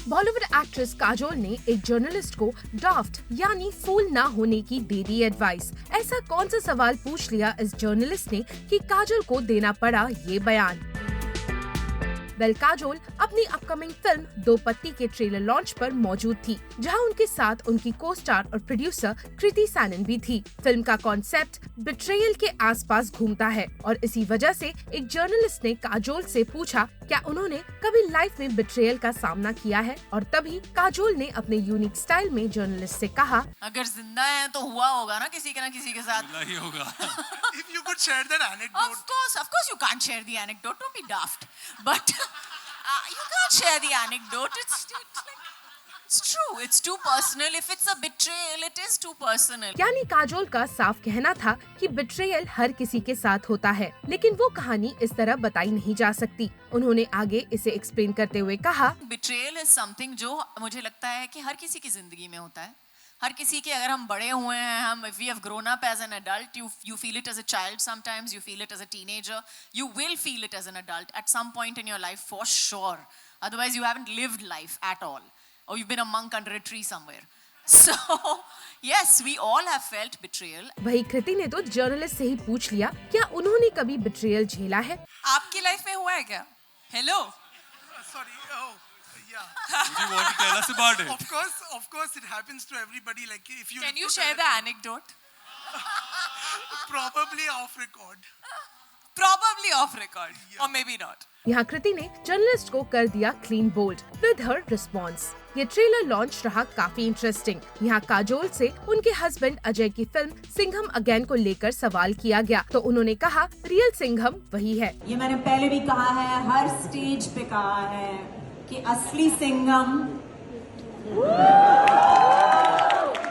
Bollywood actress Kajol ने एक journalist को डाफ्ट यानी फूल ना होने की दे दी एडवाइस। ऐसा कौन सा सवाल पूछ लिया इस जर्नलिस्ट ने कि काजोल को देना पड़ा ये बयान। काजोल अपनी अपकमिंग फिल्म दो पत्ती के ट्रेलर लॉन्च पर मौजूद थी, जहां उनके साथ उनकी को स्टार और प्रोड्यूसर कृति सैनन भी थी। फिल्म का कॉन्सेप्ट बिट्रेयल के आसपास घूमता है और इसी वजह से एक जर्नलिस्ट ने काजोल से पूछा क्या उन्होंने कभी लाइफ में बिट्रेयल का सामना किया है, और तभी काजोल ने अपने यूनिक स्टाइल में जर्नलिस्ट से कहा, अगर जिंदा है तो हुआ होगा ना किसी के साथ ही होगा। If you could share that anecdote. Of course you can't share the anecdote. Don't be daft. But you can't share the anecdote. It's true. It's too personal. If it's a betrayal, it is too personal. यानी काजोल का साफ कहना था कि betrayal हर किसी के साथ होता है, लेकिन वो कहानी इस तरह बताई नहीं जा सकती। उन्होंने आगे इसे एक्सप्लेन करते हुए कहा, Betrayal is something जो मुझे लगता है कि हर किसी की जिंदगी में होता है। हर किसी के, अगर हम बड़े हुए हैं, हम if we have grown up as an adult, you feel it as a child sometimes, you feel it as a teenager, you will feel it as an adult at some point in your life for sure. Otherwise you haven't lived life at all, or you've been a monk under a tree somewhere. So yes, we all have felt betrayal. वही कृति ने तो journalist से ही पूछ लिया क्या उन्होंने कभी betrayal झेला है। आपकी लाइफ में हुआ है क्या? Hello Sorry. Oh, yeah. Would you want to tell us about it? Of course, it happens to everybody. Like if you. Can you share the anecdote? Probably off record. Probably off record, or maybe not. यहाँ कृति ने journalist को कर दिया clean bowled with her response. ये trailer launch रहा काफी interesting. यहाँ काजोल से उनके हस्बैंड अजय की फिल्म सिंघम अगेन को लेकर सवाल किया गया, तो उन्होंने कहा रियल सिंघम वही है। ये मैंने पहले भी कहा है, हर स्टेज पे कहा है कि असली सिंघम।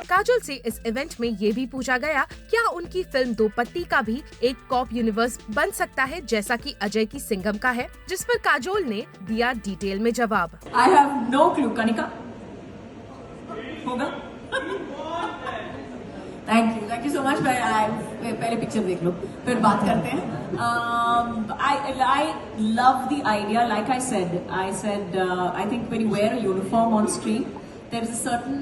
काजोल से इस इवेंट में ये भी पूछा गया क्या उनकी फिल्म दो पत्ती का भी एक कॉप यूनिवर्स बन सकता है जैसा कि अजय की सिंघम का है, जिस पर काजोल ने दिया डिटेल में जवाब। I have no clue. Kanika होगा? Thank you so much. पहले पिक्चर देख लो फिर बात करते हैं। I love the idea. Like I said I think when you wear a uniform on screen there is a certain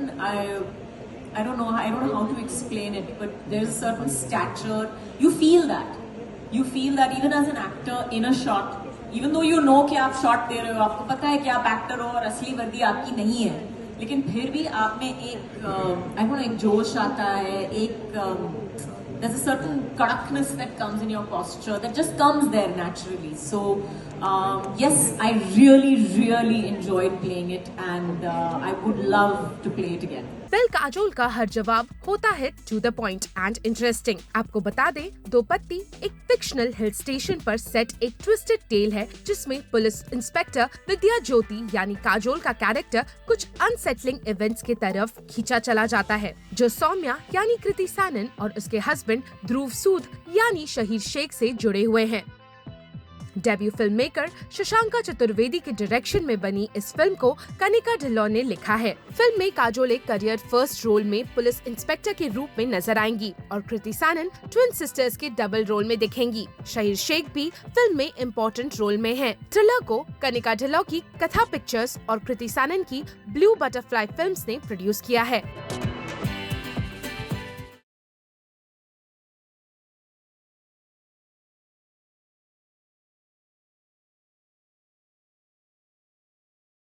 I don't know how to explain it, but there's a certain stature. You feel that even as an actor in a shot, even though you know कि आप shot दे रहे हो, आपको पता है कि आप actor हो और असली वर्दी आपकी नहीं है, लेकिन फिर भी आप में एक जोश आता है, there's a certain kadakness that comes in your posture that just comes there naturally. So yes, I really enjoyed playing it, and I would love to play it again. Kajol का हर जवाब होता है to the point and interesting. आपको बता दें, दो पत्ती एक fictional hill station पर set एक ट्विस्टेड टेल है, जिसमें पुलिस इंस्पेक्टर विद्या ज्योति यानी काजोल का कैरेक्टर कुछ अनसेटलिंग इवेंट्स की तरफ खींचा चला जाता है, जो सौम्या यानी कृति सैनन और उसके हस्बैंड ध्रुव सूद यानी शहीर शेख से जुड़े हुए हैं। Debut film maker Shashanka Chaturvedi के डायरेक्शन में बनी इस फिल्म को कनिका ढिल्लों ने लिखा है। फिल्म में काजोल एक करियर फर्स्ट रोल में पुलिस इंस्पेक्टर के रूप में नजर आएंगी और कृति सैनन ट्विन सिस्टर्स के डबल रोल में दिखेंगी। शहीर शेख भी फिल्म में इम्पोर्टेंट रोल में है। थ्रिलर को कनिका ढिल्लों की कथा पिक्चर्स और कृति सैनन की ब्लू बटरफ्लाई फिल्म्स ने प्रोड्यूस किया है।